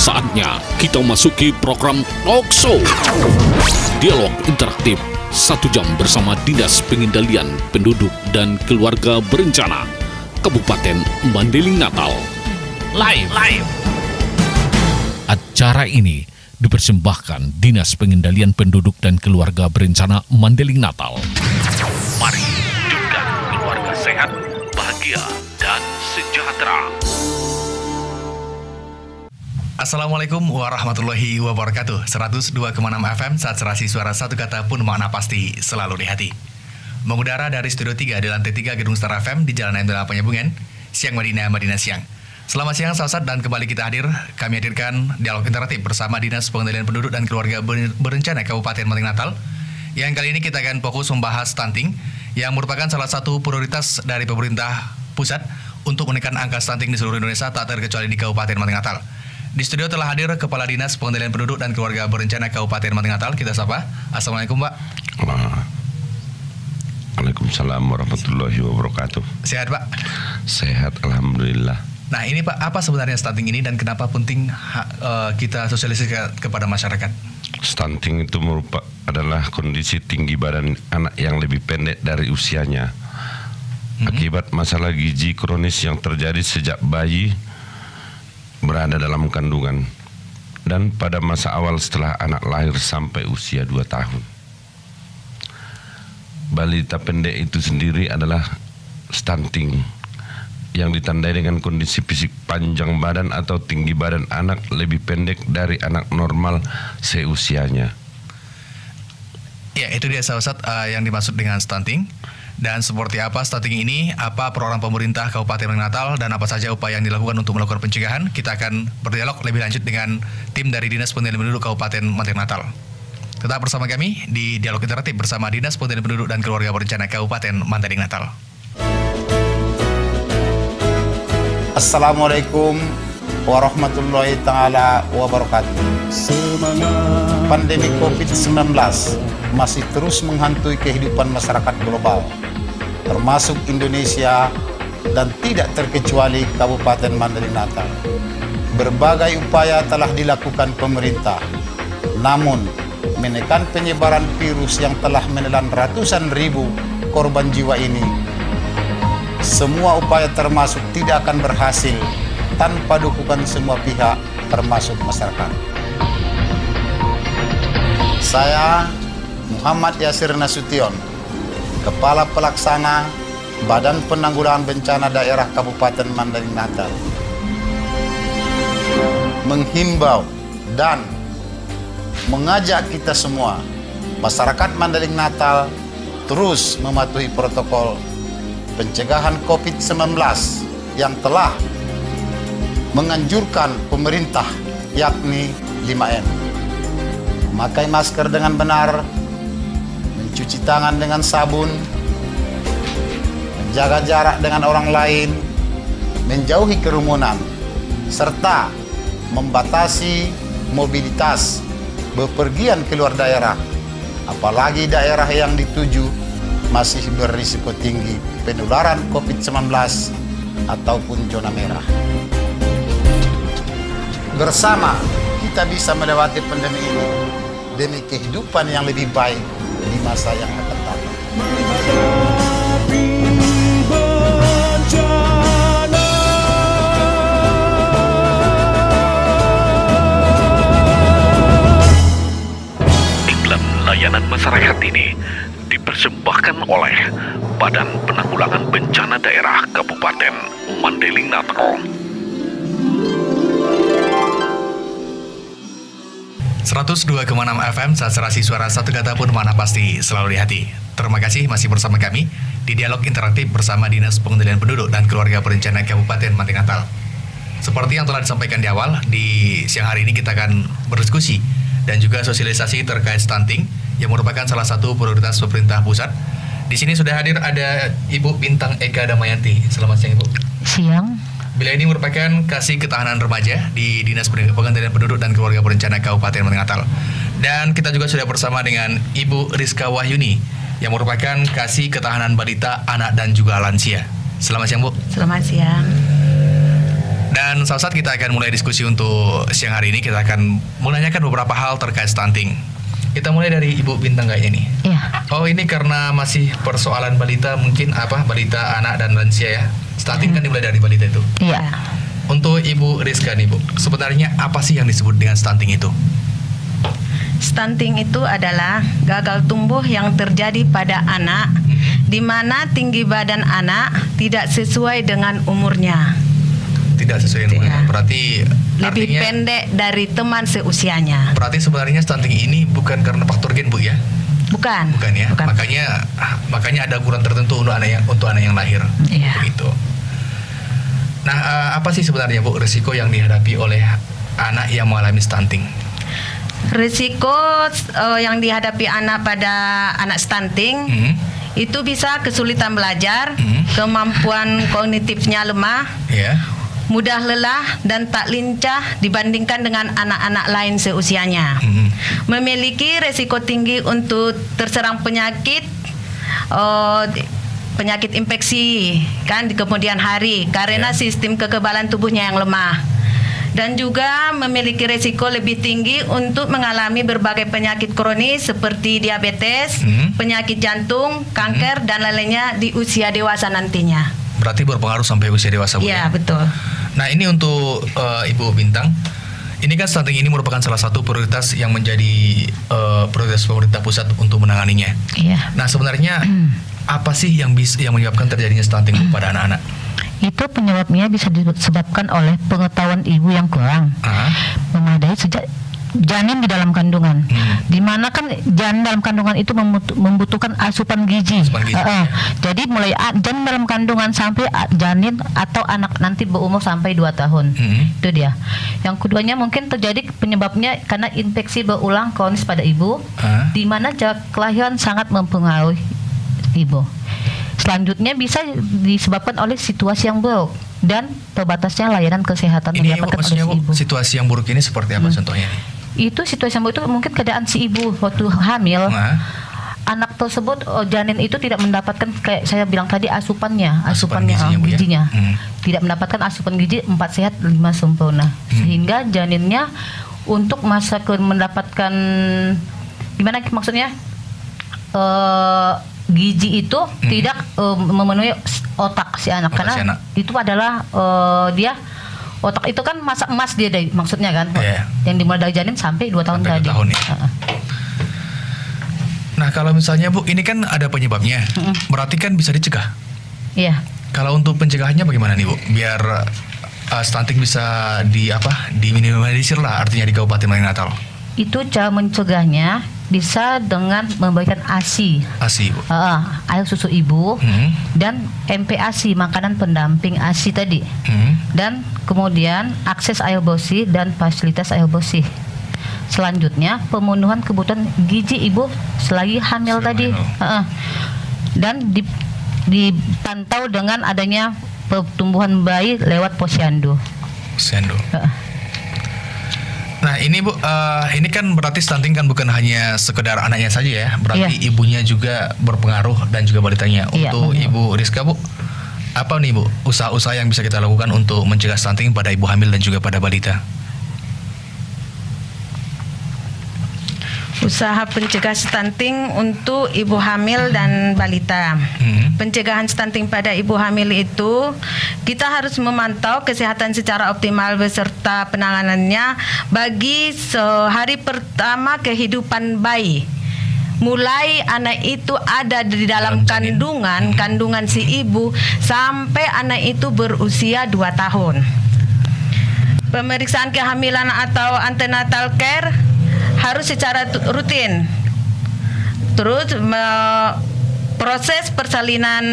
Saatnya kita masuki program talk show. Dialog interaktif 1 jam bersama Dinas Pengendalian Penduduk dan Keluarga Berencana Kabupaten Mandailing Natal. Live. Acara ini dipersembahkan Dinas Pengendalian Penduduk dan Keluarga Berencana Mandailing Natal. Mari hidupkan keluarga sehat, bahagia, dan sejahtera. Assalamualaikum warahmatullahi wabarakatuh. 102,6 FM, Saturasi Suara Satu Kata Pun Makna Pasti Selalu di Hati. Mengudara dari Studio 3 di lantai 3 Gedung Star FM di Jalan Embela Penyambungan, Siang Madinah Siang. Selamat siang sahabat, dan kembali kita hadir. Kami hadirkan dialog interaktif bersama Dinas Pengendalian Penduduk dan Keluarga Berencana Kabupaten Mandailing Natal. Yang kali ini kita akan fokus membahas stunting, yang merupakan salah satu prioritas dari pemerintah pusat untuk menekan angka stunting di seluruh Indonesia, tak terkecuali di Kabupaten Mandailing Natal. Di studio telah hadir Kepala Dinas Pengendalian Penduduk dan Keluarga Berencana Kabupaten Mandailing Natal. Kita sapa. Assalamualaikum, Pak. Waalaikumsalam warahmatullahi wabarakatuh. Sehat, Pak? Sehat, alhamdulillah. Nah, ini Pak, apa sebenarnya stunting ini dan kenapa penting kita sosialisasi kepada masyarakat? Stunting itu adalah kondisi tinggi badan anak yang lebih pendek dari usianya. Akibat masalah gizi kronis yang terjadi sejak bayi berada dalam kandungan dan pada masa awal setelah anak lahir sampai usia 2 tahun. Balita pendek itu sendiri adalah stunting, yang ditandai dengan kondisi fisik panjang badan atau tinggi badan anak lebih pendek dari anak normal seusianya. Ya, itu dia sahabat yang dimaksud dengan stunting. Dan seperti apa stunting ini, apa program pemerintah Kabupaten Mandailing Natal, dan apa saja upaya yang dilakukan untuk melakukan pencegahan, kita akan berdialog lebih lanjut dengan tim dari Dinas Pengendalian Penduduk Kabupaten Mandailing Natal. Tetap bersama kami di Dialog Interaktif bersama Dinas Pengendalian Penduduk dan Keluarga Berencana Kabupaten Mandailing Natal. Assalamualaikum warahmatullahi ta'ala wabarakatuh. Pandemi COVID-19 masih terus menghantui kehidupan masyarakat global, termasuk Indonesia dan tidak terkecuali Kabupaten Mandailing Natal. Berbagai upaya telah dilakukan pemerintah, namun menekan penyebaran virus yang telah menelan ratusan ribu korban jiwa ini, semua upaya termasuk tidak akan berhasil tanpa dukungan semua pihak termasuk masyarakat. Saya Muhammad Yasir Nasution, Kepala Pelaksana Badan Penanggulangan Bencana Daerah Kabupaten Mandailing Natal, menghimbau dan mengajak kita semua, masyarakat Mandailing Natal, terus mematuhi protokol pencegahan COVID-19 yang telah menganjurkan pemerintah, yakni 5M. Memakai masker dengan benar, mencuci tangan dengan sabun, menjaga jarak dengan orang lain, menjauhi kerumunan, serta membatasi mobilitas bepergian keluar daerah, apalagi daerah yang dituju masih berisiko tinggi penularan COVID-19 ataupun zona merah. Bersama kita bisa melewati pandemi ini demi kehidupan yang lebih baik di masa yang akan datang. Iklan layanan masyarakat ini dipersembahkan oleh Badan Penanggulangan Bencana Daerah Kabupaten Mandailing Natal. 102,6 FM, Saturasi Suara Satu Kata Pun Makna Pasti Selalu di Hati. Terima kasih masih bersama kami di Dialog Interaktif bersama Dinas Pengendalian Penduduk dan Keluarga Berencana Kabupaten Mandailing Natal. Seperti yang telah disampaikan di awal, di siang hari ini kita akan berdiskusi dan juga sosialisasi terkait stunting yang merupakan salah satu prioritas pemerintah pusat. Di sini sudah hadir ada Ibu Bintang Eka Damayanti. Selamat siang, Ibu. Siang. Beliau ini merupakan Kasih Ketahanan Remaja di Dinas Pengendalian Penduduk dan Keluarga Berencana Kabupaten Mandailing Natal. Dan kita juga sudah bersama dengan Ibu Rizka Wahyuni yang merupakan Kasih Ketahanan Balita, Anak dan juga Lansia. Selamat siang, Bu. Selamat siang. Dan saat kita akan mulai diskusi untuk siang hari ini. Kita akan menanyakan beberapa hal terkait stunting. Kita mulai dari Ibu Bintang kayaknya nih. Iya. Oh, ini karena masih persoalan balita, mungkin balita, anak dan lansia ya. Stunting kan dimulai dari balita itu. Iya. Untuk Ibu Rizka nih Bu, sebenarnya apa sih yang disebut dengan stunting itu? Stunting itu adalah gagal tumbuh yang terjadi pada anak, di mana tinggi badan anak tidak sesuai dengan umurnya. Tidak sesuai dengan umurnya. Berarti Lebih artinya, pendek dari teman seusianya. Berarti sebenarnya stunting ini bukan karena faktor gen Bu ya? Bukan. Bukan ya. Bukan. Makanya ada ukuran tertentu untuk anak yang lahir. Iya. Begitu. Nah, apa sih sebenarnya Bu risiko yang dihadapi oleh anak yang mengalami stunting? Risiko yang dihadapi anak pada anak stunting itu bisa kesulitan belajar, kemampuan kognitifnya lemah, Ya. mudah lelah dan tak lincah dibandingkan dengan anak-anak lain seusianya. Memiliki resiko tinggi untuk terserang penyakit infeksi kan di kemudian hari karena sistem kekebalan tubuhnya yang lemah. Dan juga memiliki resiko lebih tinggi untuk mengalami berbagai penyakit kronis seperti diabetes, penyakit jantung, kanker dan lainnya di usia dewasa nantinya. Berarti berpengaruh sampai usia dewasa Bu ya? Iya, betul. Nah, ini untuk Ibu Bintang. Ini kan stunting ini merupakan salah satu prioritas yang menjadi prioritas pemerintah pusat untuk menanganinya. Iya. Nah, sebenarnya apa sih yang menyebabkan terjadinya stunting pada anak-anak? Itu penyebabnya bisa disebabkan oleh pengetahuan ibu yang kurang memadai sejak janin di dalam kandungan. Dimana kan janin dalam kandungan itu membutuhkan asupan gizi. Jadi mulai janin dalam kandungan sampai janin atau anak nanti berumur sampai 2 tahun. Itu dia. Yang keduanya mungkin terjadi penyebabnya karena infeksi berulang kronis pada ibu, di mana jarak kelahiran sangat mempengaruhi ibu. Selanjutnya bisa disebabkan oleh situasi yang buruk dan terbatasnya layanan kesehatan Ini yang didapatkan oleh maksudnya si ibu. situasi yang buruk ini seperti apa contohnya? Itu situasi yang buruk itu mungkin keadaan si ibu waktu hamil. Anak tersebut janin itu tidak mendapatkan kayak saya bilang tadi asupan gizinya. Tidak mendapatkan asupan gizi 4 sehat 5 sempurna. Sehingga janinnya untuk masa mendapatkan gimana maksudnya gizi itu tidak memenuhi otak si anak karena itu adalah dia otak itu kan masa emas dia maksudnya kan yang dimulai dari janin sampai 2 tahun tadi. Nah, kalau misalnya Bu ini kan ada penyebabnya, berarti kan bisa dicegah. Iya. Kalau untuk pencegahannya bagaimana nih Bu? Biar stunting bisa diminimalisir lah artinya di Kabupaten Malang Natal. Itu cara mencegahnya bisa dengan memberikan ASI, Bu. Air susu ibu dan MPASI, makanan pendamping ASI tadi, dan kemudian akses air bersih dan fasilitas air bersih. Selanjutnya pemenuhan kebutuhan gizi ibu selagi hamil tadi, dan dipantau dengan adanya pertumbuhan bayi lewat posyandu. Nah, ini Bu, ini kan berarti stunting kan bukan hanya sekedar anaknya saja ya, berarti ibunya juga berpengaruh dan juga balitanya. Untuk Ibu Rizka Bu, apa nih Bu usaha-usaha yang bisa kita lakukan untuk mencegah stunting pada ibu hamil dan juga pada balita? Usaha pencegah stunting untuk ibu hamil dan balita. Pencegahan stunting pada ibu hamil itu kita harus memantau kesehatan secara optimal beserta penanganannya bagi hari pertama kehidupan bayi. Mulai anak itu ada di dalam kandungan si ibu sampai anak itu berusia 2 tahun. Pemeriksaan kehamilan atau antenatal care harus secara rutin. Terus proses persalinan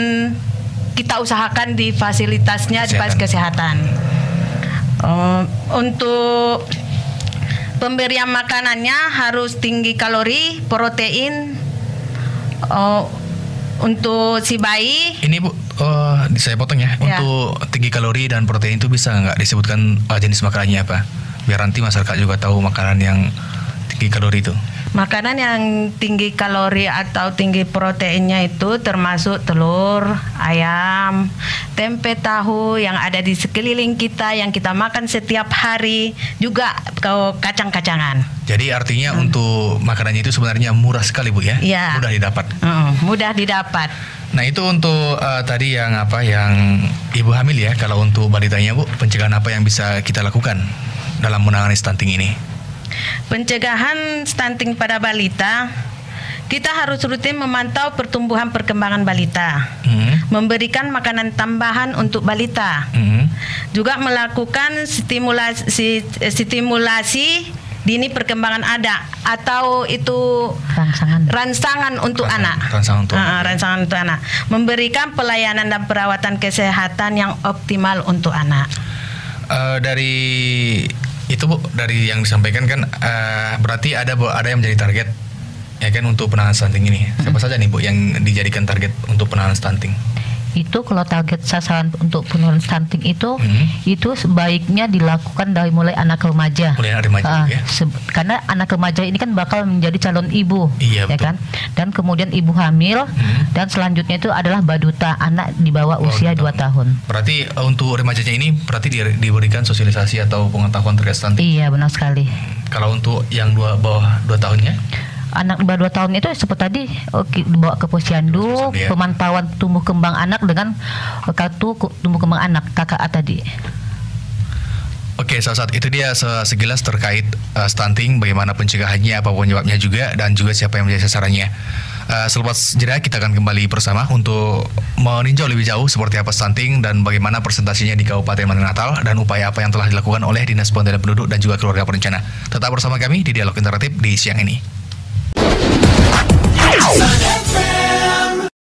kita usahakan di fasilitasnya di kesehatan. Untuk pemberian makanannya harus tinggi kalori, protein untuk si bayi. Ini Bu, saya potong ya. Untuk tinggi kalori dan protein itu bisa nggak disebutkan jenis makanannya apa? Biar nanti masyarakat juga tahu makanan yang tinggi kalori itu? Makanan yang tinggi kalori atau tinggi proteinnya itu termasuk telur, ayam, tempe, tahu yang ada di sekeliling kita yang kita makan setiap hari, juga kacang-kacangan. Jadi artinya untuk makanannya itu sebenarnya murah sekali, Bu, ya? Iya. Mudah didapat. Mudah didapat. Nah, itu untuk tadi yang ibu hamil ya. Kalau untuk balitanya, Bu, pencegahan apa yang bisa kita lakukan dalam menangani stunting ini? Pencegahan stunting pada balita, kita harus rutin memantau pertumbuhan perkembangan balita, memberikan makanan tambahan untuk balita, juga melakukan stimulasi dini perkembangan ada atau itu rangsangan untuk anak. Rangsangan untuk anak. Memberikan pelayanan dan perawatan kesehatan yang optimal untuk anak. Dari itu, Bu, dari yang disampaikan kan berarti ada yang menjadi target ya kan untuk penanganan stunting ini. Siapa saja nih, Bu, yang dijadikan target untuk penanganan stunting? Itu kalau target sasaran untuk penurunan stunting itu sebaiknya dilakukan dari mulai anak remaja. Mulai anak remaja, ya? Karena anak remaja ini kan bakal menjadi calon ibu, iya, ya betul. kan? Dan kemudian ibu hamil, dan selanjutnya itu adalah baduta, anak di bawah usia 2 tahun. Berarti untuk remajanya ini berarti diberikan sosialisasi atau pengetahuan terkait stunting. Iya, benar sekali. Kalau untuk yang bawah 2 tahunnya? Anak di bawah 2 tahun itu seperti tadi dibawa ke posyandu, ya. Pemantauan tumbuh kembang anak dengan kartu tumbuh kembang anak KKA tadi. Oke, saat itu dia sekilas terkait stunting, bagaimana pencegahannya, apa penyebabnya juga, dan juga siapa yang menjadi sasarannya. Selepas jeda kita akan kembali bersama untuk meninjau lebih jauh seperti apa stunting dan bagaimana presentasinya di Kabupaten Mandailing Natal dan upaya apa yang telah dilakukan oleh Dinas Pemberdayaan Penduduk dan juga Keluarga Berencana. Tetap bersama kami di Dialog Interaktif di siang ini.